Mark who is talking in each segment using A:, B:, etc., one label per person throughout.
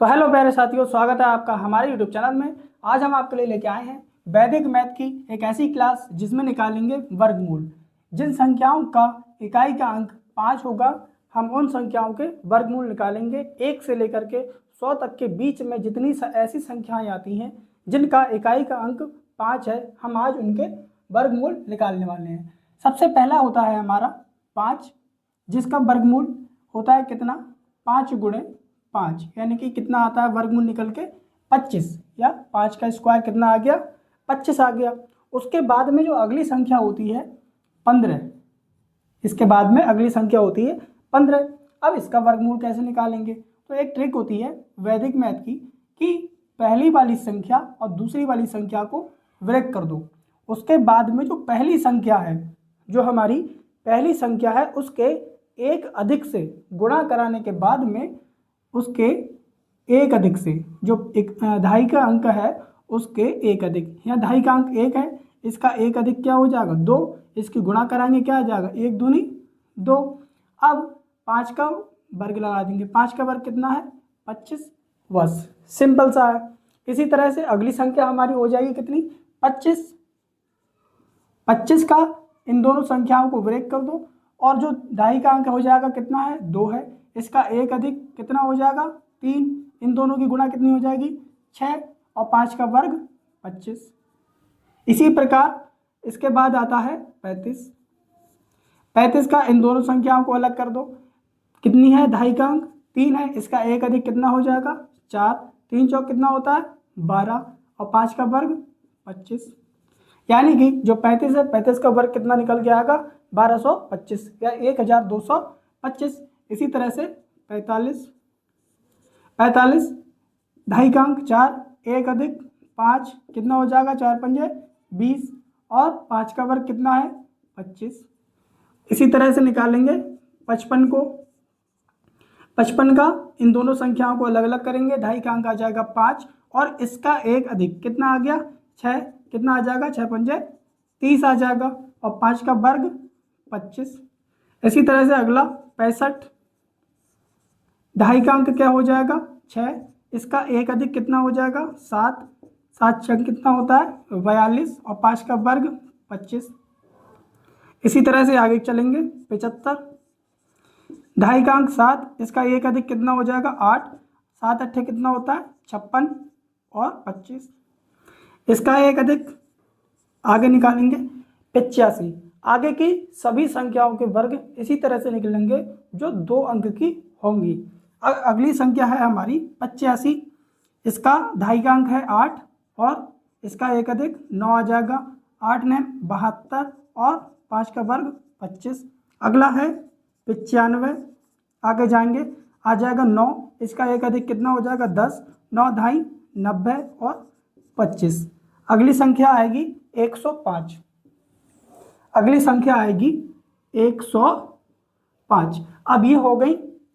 A: तो हेलो प्यारे साथियों, स्वागत है आपका हमारे यूट्यूब चैनल में। आज हम आपके लिए लेके आए हैं वैदिक मैथ की एक ऐसी क्लास जिसमें निकालेंगे वर्गमूल। जिन संख्याओं का इकाई का अंक 5 होगा, हम उन संख्याओं के वर्गमूल निकालेंगे। 1 से लेकर के 100 तक के बीच में जितनी ऐसी संख्याएं आती हैं जिनका इकाई का अंक 5 है, हम आज उनके वर्गमूल निकालने वाले हैं। सबसे पहला होता है हमारा 5, जिसका वर्गमूल होता है कितना, 5 गुणे 5, यानी कि कितना आता है वर्गमूल निकल के 25, या 5 का स्क्वायर कितना आ गया, 25 आ गया। उसके बाद में जो अगली संख्या होती है 15, इसके बाद में अगली संख्या होती है 15। अब इसका वर्गमूल कैसे निकालेंगे? तो एक ट्रिक होती है वैदिक मैथ की कि पहली वाली संख्या और दूसरी वाली संख्या को ब्रेक कर दो। उसके बाद में जो पहली संख्या है, जो हमारी पहली संख्या है, उसके एक अधिक से गुणा कराने के बाद में उसके एक अधिक से जो एक दहाई का अंक है उसके एक अधिक, या दहाई का अंक 1 है, इसका एक अधिक क्या हो जाएगा 2, इसकी गुणा कराएंगे क्या आ जाएगा 1 दूनी 2। अब 5 का वर्ग लगा देंगे, 5 का वर्ग कितना है 25, बस सिंपल सा है। इसी तरह से अगली संख्या हमारी हो जाएगी कितनी 25। 25 का इन दोनों संख्याओं को ब्रेक कर दो और जो दहाई का अंक हो जाएगा कितना है 2 है, इसका एक अधिक कितना हो जाएगा 3, इन दोनों की गुणा कितनी हो जाएगी 6, और 5 का वर्ग 25। इसी प्रकार इसके बाद आता है 35। 35 का इन दोनों संख्याओं को अलग कर दो, कितनी है दहाई का अंक 3 है, इसका एक अधिक कितना हो जाएगा 4, 3 चौक कितना होता है 12, और 5 का वर्ग 25। यानी कि जो 35 है 35 का वर्ग कितना निकल के आएगा 1225 या 1225। इसी तरह से 45 दहाई का अंक 4, एक अधिक 5 कितना हो जाएगा 4 पंजे 20, और 5 का वर्ग कितना है 25। इसी तरह से निकालेंगे 55 को। 55 का इन दोनों संख्याओं को अलग अलग करेंगे, दहाई का अंक आ जाएगा 5 और इसका एक अधिक कितना आ गया 6, कितना आ जाएगा 6 पंजे 30 आ जाएगा, और 5 का वर्ग 25। इसी तरह से अगला 65, दहाई का अंक क्या हो जाएगा 6, इसका एक अधिक कितना हो जाएगा 7, 7 6 कितना होता है 42, और 5 का वर्ग 25। इसी तरह से आगे चलेंगे 75, दहाई का अंक 7, इसका एक अधिक कितना हो जाएगा 8, 7 8 कितना होता है 56 और 25, इसका एक अधिक आगे निकालेंगे 85। आगे की सभी संख्याओं के वर्ग इसी तरह से निकलेंगे जो 2 अंक की होंगी। अगली संख्या है हमारी 85, इसका दहाई का अंक है 8 और इसका एक अधिक 9 आ जाएगा, 8 ने 72 और 5 का वर्ग 25। अगला है 95, आगे जाएंगे आ जाएगा 9, इसका एक अधिक कितना हो जाएगा 10, 9 दहाई 90 और 25। अगली संख्या आएगी 105, अगली संख्या आएगी 105। अब ये हो गई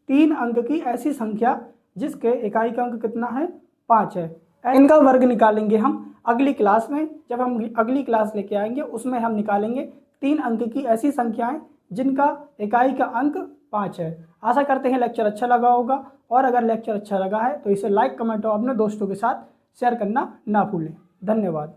A: 3 अंक की ऐसी संख्या जिसके इकाई का अंक कितना है 5 है। इनका वर्ग निकालेंगे हम अगली क्लास में। जब हम अगली क्लास लेके आएंगे उसमें हम निकालेंगे 3 अंक की ऐसी संख्याएं जिनका इकाई का अंक 5 है। आशा करते हैं लेक्चर अच्छा लगा होगा, और अगर लेक्चर अच्छा लगा है तो इसे लाइक कमेंट और अपने दोस्तों के साथ शेयर करना ना भूलें। धन्यवाद।